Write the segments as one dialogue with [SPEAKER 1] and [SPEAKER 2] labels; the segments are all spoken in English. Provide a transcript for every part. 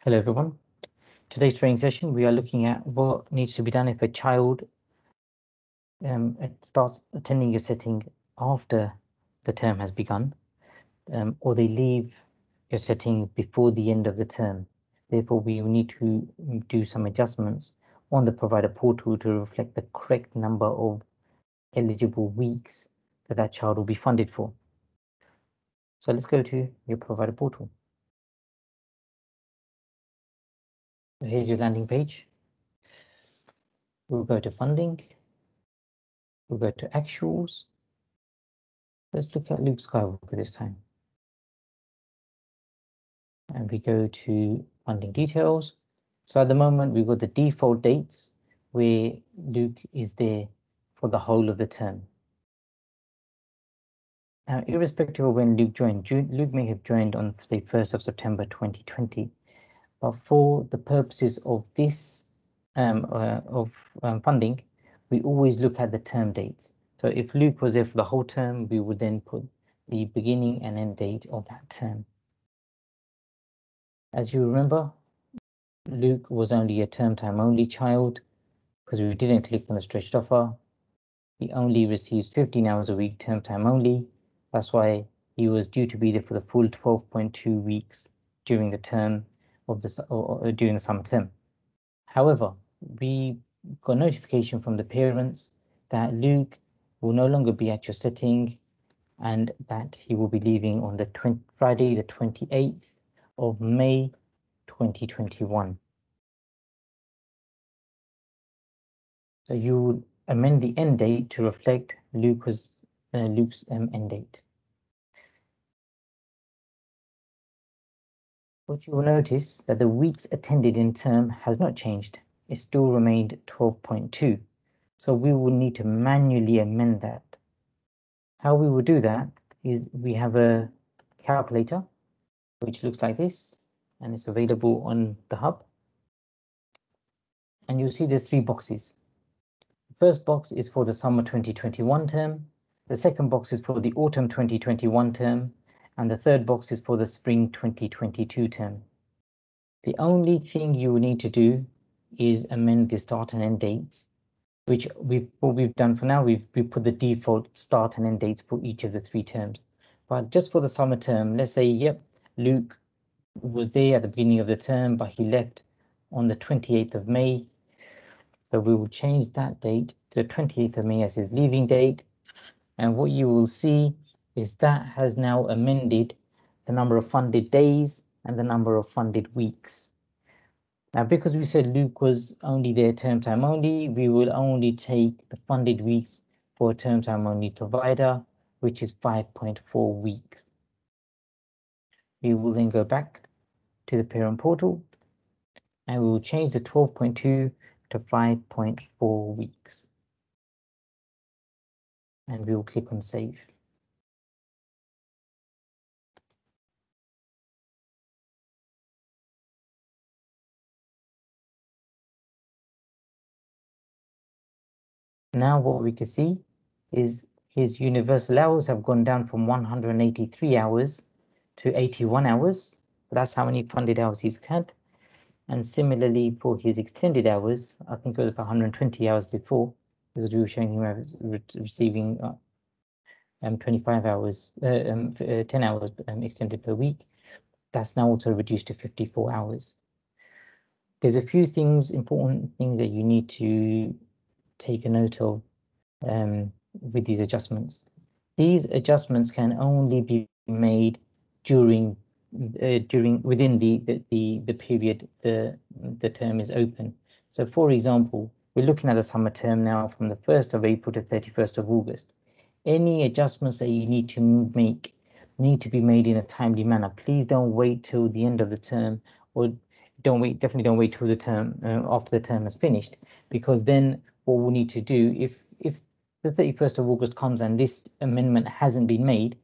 [SPEAKER 1] Hello everyone. Today's training session we are looking at what needs to be done if a child starts attending your setting after the term has begun, or they leave your setting before the end of the term. Therefore, we will need to do some adjustments on the provider portal to reflect the correct number of eligible weeks that child will be funded for. So let's go to your provider portal. So here's your landing page. We'll go to funding. We'll go to actuals. Let's look at Luke Skywalker this time. And we go to funding details. So at the moment, we've got the default dates where Luke is there for the whole of the term. Now, irrespective of when Luke joined, Luke may have joined on the 1st of September 2020. But for the purposes of this funding, we always look at the term dates. So if Luke was there for the whole term, we would then put the beginning and end date of that term. As you remember, Luke was only a term time only child because we didn't click on the stretched offer. He only receives 15 hours a week term time only. That's why he was due to be there for the full 12.2 weeks during the term of the during the summer term. However, we got notification from the parents that Luke will no longer be at your setting and that he will be leaving on the Friday, the 28th of May 2021. So you will amend the end date to reflect Luke's end date. What you will notice that the weeks attended in term has not changed. It still remained 12.2. So we will need to manually amend that. How we will do that is we have a calculator which looks like this, and it's available on the hub. And you'll see there's 3 boxes. The first box is for the summer 2021 term. The second box is for the autumn 2021 term. And the third box is for the spring 2022 term. The only thing you will need to do is amend the start and end dates, which what we've done for now, we've put the default start and end dates for each of the 3 terms. But just for the summer term, let's say, yep, Luke was there at the beginning of the term, but he left on the 28th of May. So we will change that date to the 28th of May as his leaving date. And what you will see is that has now amended the number of funded days and the number of funded weeks. Now, because we said Luke was only there term time only, we will only take the funded weeks for a term time only provider, which is 5.4 weeks. We will then go back to the parent portal and we will change the 12.2 to 5.4 weeks. And we will click on save. Now what we can see is his universal hours have gone down from 183 hours to 81 hours. That's how many funded hours he's had. And similarly for his extended hours, I think it was about 120 hours before, because we were showing him receiving 25 hours, 10 hours extended per week. That's now also reduced to 54 hours. There's a few important things that you need to take a note of with these adjustments. These adjustments can only be made within the period the term is open. So for example, we're looking at the summer term now from the 1st of April to 31st of August. Any adjustments that you need to make need to be made in a timely manner. Please don't wait till the end of the term, or definitely don't wait till the term after the term has finished, because then what we'll need to do, if the 31st of August comes and this amendment hasn't been made,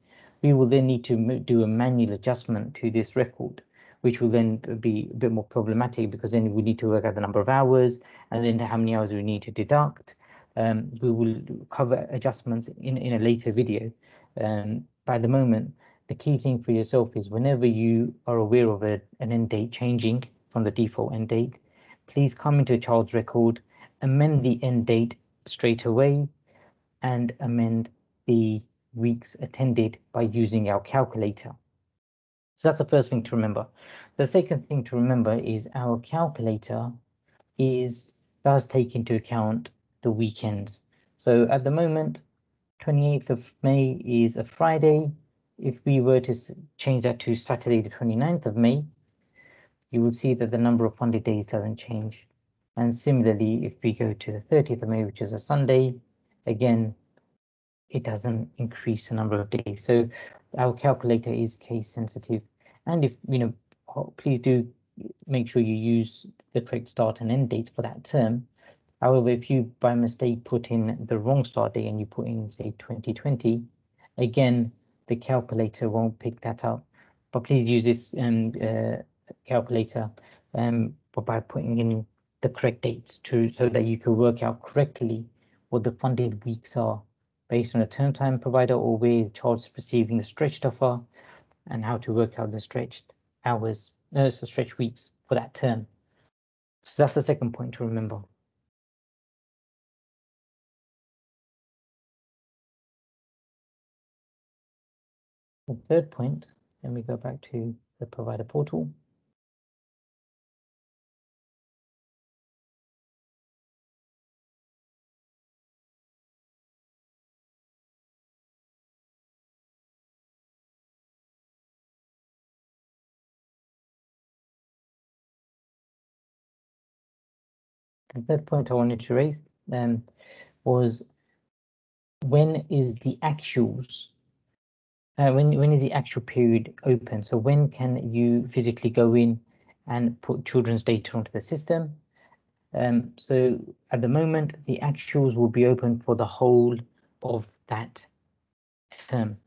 [SPEAKER 1] we will then need to do a manual adjustment to this record, which will then be a bit more problematic, because then we need to work out the number of hours and then how many hours we need to deduct. We will cover adjustments in a later video. By the moment, the key thing for yourself is whenever you are aware of an end date changing from the default end date, please come into the child's record, amend the end date straight away, and amend the weeks attended by using our calculator. So that's the first thing to remember. The second thing to remember is our calculator does take into account the weekends. So at the moment, 28th of May is a Friday. If we were to change that to Saturday, the 29th of May, you will see that the number of funded days doesn't change. And similarly, if we go to the 30th of May, which is a Sunday, again, it doesn't increase the number of days. So our calculator is case sensitive. And if, please do make sure you use the correct start and end dates for that term. However, if you by mistake put in the wrong start date and you put in, say, 2020, again, the calculator won't pick that up. But please use this calculator by putting in the correct dates so that you can work out correctly what the funded weeks are based on a term time provider or where the child's receiving the stretched offer, and how to work out the stretched hours, so stretched weeks for that term. So that's the second point to remember. The third point, then we go back to the provider portal. The third point I wanted to raise was when is the actuals? When is the actual period open? So when can you physically go in and put children's data onto the system? So at the moment, the actuals will be open for the whole of that term.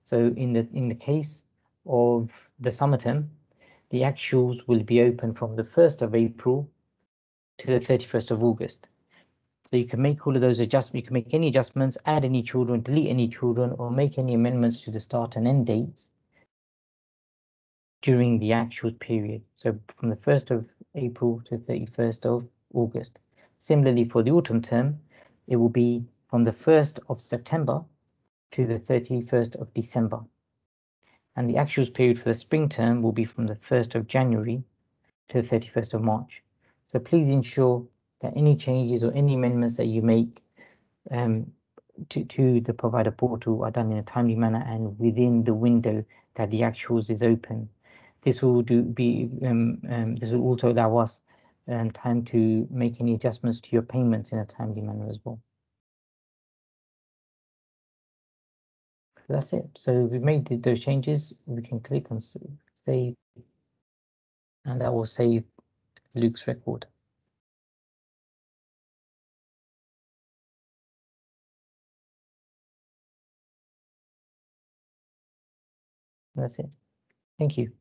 [SPEAKER 1] So in the case of the summer term, the actuals will be open from the 1st of April to the 31st of August. So you can make all of those adjustments. You can make any adjustments, add any children, delete any children, or make any amendments to the start and end dates during the actual period. So from the 1st of April to 31st of August. Similarly, for the autumn term, it will be from the 1st of September to the 31st of December. And the actual period for the spring term will be from the 1st of January to the 31st of March. So please ensure that any changes or any amendments that you make to the provider portal are done in a timely manner and within the window that the actuals is open. This will this will also allow us time to make any adjustments to your payments in a timely manner as well. That's it. So we've made those changes. We can click on save, and that will save Luke's record. That's it. Thank you.